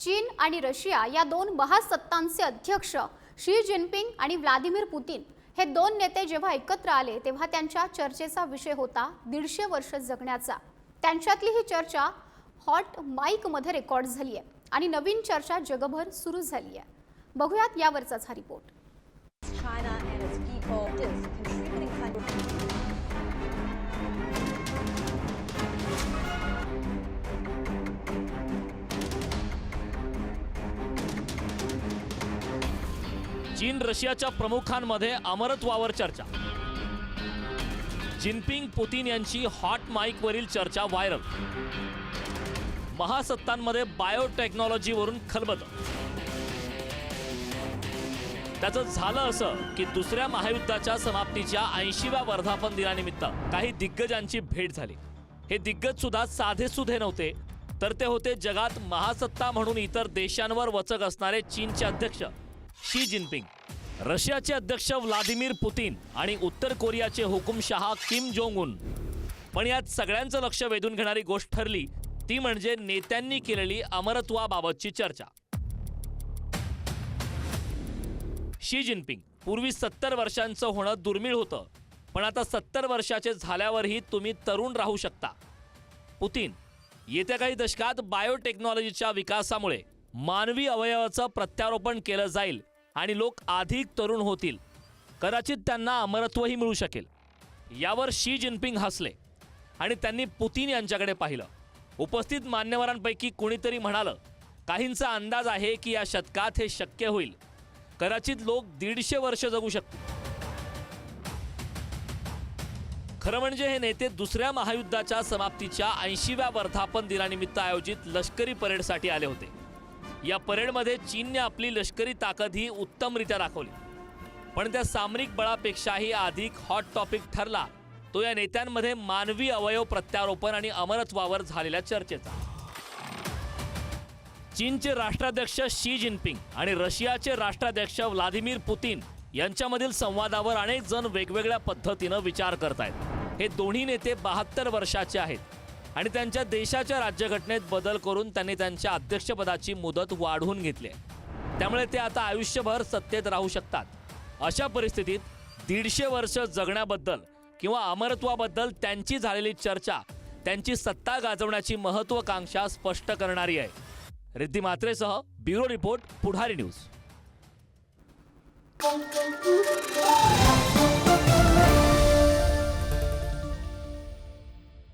चीन आणि रशिया या दोन महासत्तांचे अध्यक्ष शी जिनपिंग आणि व्लादिमीर पुतिन हे दोन नेते जेव्हा एकत्र आले तेव्हा त्यांच्या चर्चेचा विषय होता 150 वर्ष जगण्याचा। त्यांच्यातली ही चर्चा हॉट माईक मध्ये रेकॉर्ड झाली आहे आणि नवीन चर्चा जगभर सुरू झाली आहे। बघूयात यावरचाच हा report. China and its people is contributing funding. चीन रशियाच्या प्रमुखांमध्ये अमरत्वावर चर्चा। जिनपिंग पुतिन यांची हॉट माईक वरील चर्चा व्हायरल। महासत्तांमध्ये बायोटेक्नॉलॉजीवरून खलबत। त्याचं झालं असं की दुसऱ्या महायुद्धाच्या समाप्तीच्या 80व्या वर्धापन दिनानिमित्त काही दिग्गजांची भेट झाली। हे दिग्गज सुद्धा साधेसुधे नव्हते, तर ते होते जगात महासत्ता म्हणून इतर देशांवर वचक असणारे चीनचे अध्यक्ष शी जिनपिंग, रशियाचे अध्यक्ष व्लादिमीर पुतिन आणि उत्तर कोरियाचे हुकुमशहा किम जोंग उन। पण यात सगळ्यांचं लक्ष वेधून घेणारी गोष्ट ठरली ती म्हणजे नेत्यांनी केलेली अमरत्वाबाबतची चर्चा। शी जिनपिंग पूर्वी 70 वर्षांचं होणं दुर्मिळ होतं, पण आता 70 वर्षाचे झाल्यावरही तुम्ही तरुण राहू शकता। पुतिन येत्या काही दशकात बायोटेक्नॉलॉजीच्या विकासामुळे मानवी अवयवाचं प्रत्यारोपण केलं जाईल आणि लोक अधिक तरुण होतील, कदाचित त्यांना अमरत्वही मिळू शकेल। यावर शी जिनपिंग हसले आणि त्यांनी पुतिन यांच्याकडे पाहिलं। उपस्थित मान्यवरांपैकी कोणीतरी म्हणालं, काहींचा अंदाज आहे की या शतकात हे शक्य होईल, कदाचित लोक 150 वर्ष जगू शकतील। खरं म्हणजे हे नेते दुसऱ्या महायुद्धाच्या समाप्तीच्या 80व्या वर्धापन दिनानिमित्त आयोजित लष्करी परेडसाठी आले होते। या परेडमध्ये चीनने आपली लष्करी ताकदही उत्तमरित्या दाखवली, पण त्या सामरिक बळापेक्षाही अधिक हॉट टॉपिक ठरला तो या नेत्यांमध्ये मानवी अवयव प्रत्यारोपण आणि अमरत्वावर झालेल्या चर्चेचा। चीनचे राष्ट्राध्यक्ष शी जिनपिंग आणि रशियाचे राष्ट्राध्यक्ष व्लादिमीर पुतिन यांच्यामधील संवादावर अनेक जण वेगवेगळ्या पद्धतीनं विचार करतायत। हे दोन्ही नेते 72 वर्षाचे आहेत आणि त्यांच्या देशाच्या राज्यघटनेत बदल करून त्यांनी त्यांच्या अध्यक्षपदाची मुदत वाढवून घेतली आहे। त्यामुळे ते आता आयुष्यभर सत्तेत राहू शकतात। अशा परिस्थितीत 150 वर्ष जगण्याबद्दल किंवा अमरत्वाबद्दल त्यांची झालेली चर्चा त्यांची सत्ता गाजवण्याची महत्त्वाकांक्षा स्पष्ट करणारी आहे। रिद्धी मात्रेसह ब्युरो रिपोर्ट, पुढारी न्यूज।